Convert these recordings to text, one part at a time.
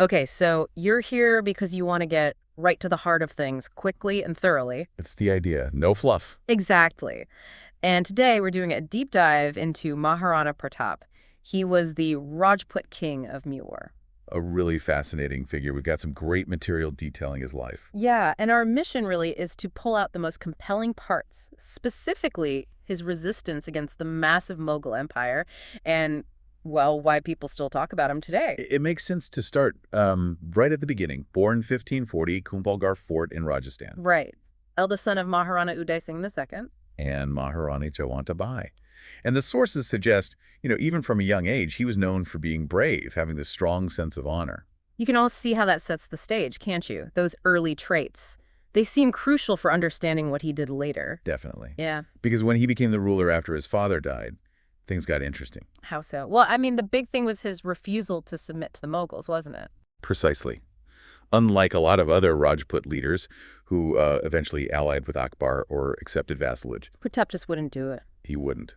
Okay, so you're here because you want to get right to the heart of things quickly and thoroughly. It's the idea. No fluff. Exactly. And today we're doing a deep dive into Maharana Pratap. He was the Rajput king of Mewar. A really fascinating figure. We've got some great material detailing his life. Yeah, and our mission really is to pull out the most compelling parts, specifically his resistance against the massive Mughal Empire and, well, why people still talk about him today. It makes sense to start right at the beginning. Born 1540, Kumbhalgarh Fort in Rajasthan. Right. Eldest son of Maharana Uday Singh II. And Maharani Jawanta Bai. And the sources suggest, even from a young age, he was known for being brave, having this strong sense of honor. You can all see how that sets the stage, can't you? Those early traits. They seem crucial for understanding what he did later. Definitely. Yeah. Because when he became the ruler after his father died, things got interesting. How so? Well, I mean, the big thing was his refusal to submit to the Mughals, wasn't it? Precisely. Unlike a lot of other Rajput leaders who eventually allied with Akbar or accepted vassalage. Pratap just wouldn't do it. He wouldn't.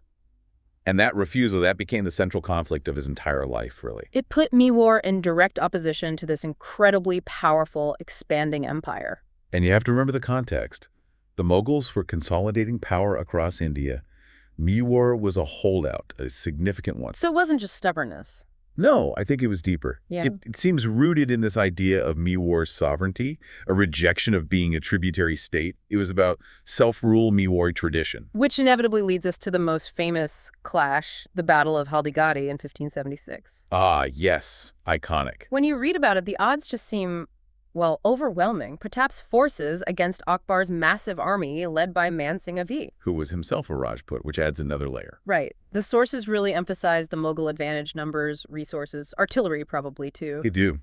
And that refusal, that became the central conflict of his entire life, really. It put Mewar in direct opposition to this incredibly powerful, expanding empire. And you have to remember the context. The Mughals were consolidating power across India. Mewar was a holdout, a significant one. So it wasn't just stubbornness. No, I think it was deeper. Yeah. It seems rooted in this idea of Mewar's sovereignty, a rejection of being a tributary state. It was about self-rule Mewar tradition. Which inevitably leads us to the most famous clash, the Battle of Haldigati in 1576. Ah, yes. Iconic. When you read about it, the odds just seem, well, overwhelming. Pratap's forces against Akbar's massive army led by Man Singh Avi. Who was himself a Rajput, which adds another layer. Right. The sources really emphasize the Mughal advantage, numbers, resources, artillery probably too. They do.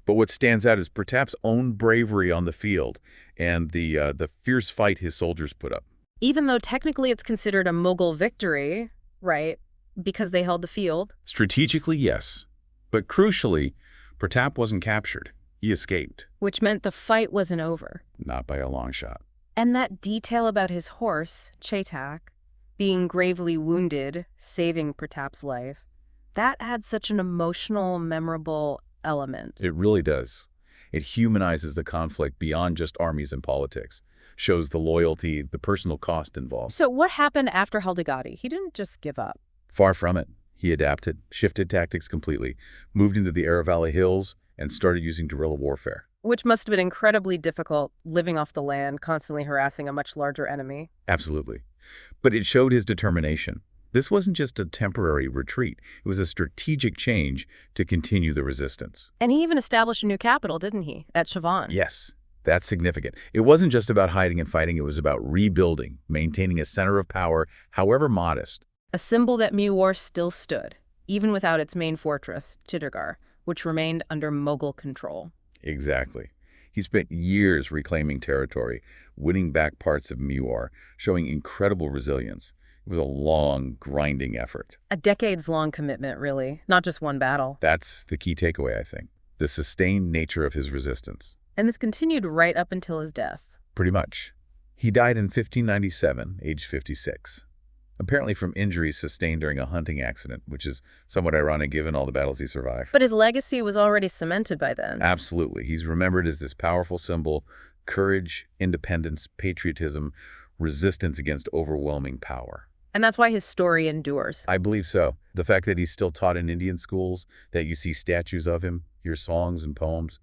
But what stands out is Pratap's own bravery on the field and the fierce fight his soldiers put up. Even though technically it's considered a Mughal victory, right, because they held the field. Strategically, yes. But crucially, Pratap wasn't captured. He escaped. Which meant the fight wasn't over. Not by a long shot. And that detail about his horse, Chetak, being gravely wounded, saving Pratap's life, that had such an emotional, memorable element. It really does. It humanizes the conflict beyond just armies and politics, shows the loyalty, the personal cost involved. So what happened after Haldigati? He didn't just give up. Far from it. He adapted, shifted tactics completely, moved into the Aravalli Hills, and started using guerrilla warfare. Which must have been incredibly difficult, living off the land, constantly harassing a much larger enemy. Absolutely. But it showed his determination. This wasn't just a temporary retreat. It was a strategic change to continue the resistance. And he even established a new capital, didn't he, at Chavan? Yes, that's significant. It wasn't just about hiding and fighting. It was about rebuilding, maintaining a center of power, however modest. A symbol that Mewar still stood, even without its main fortress, Chittorgarh, which remained under Mughal control. Exactly. He spent years reclaiming territory, winning back parts of Mewar, showing incredible resilience. It was a long, grinding effort. A decades-long commitment, really, not just one battle. That's the key takeaway, I think. The sustained nature of his resistance. And this continued right up until his death. Pretty much. He died in 1597, age 56. Apparently from injuries sustained during a hunting accident, which is somewhat ironic given all the battles he survived. But his legacy was already cemented by then. Absolutely. He's remembered as this powerful symbol: courage, independence, patriotism, resistance against overwhelming power. And that's why his story endures. I believe so. The fact that he's still taught in Indian schools, that you see statues of him, hear songs and poems,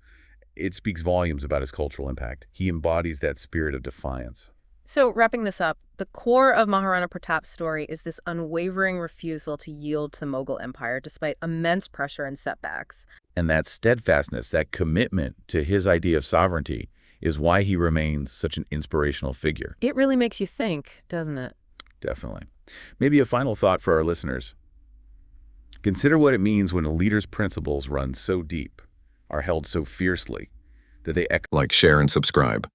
it speaks volumes about his cultural impact. He embodies that spirit of defiance. So, wrapping this up, the core of Maharana Pratap's story is this unwavering refusal to yield to the Mughal Empire despite immense pressure and setbacks. And that steadfastness, that commitment to his idea of sovereignty, is why he remains such an inspirational figure. It really makes you think, doesn't it? Definitely. Maybe a final thought for our listeners. Consider what it means when a leader's principles run so deep, are held so fiercely, that they echo. Like, share, and subscribe.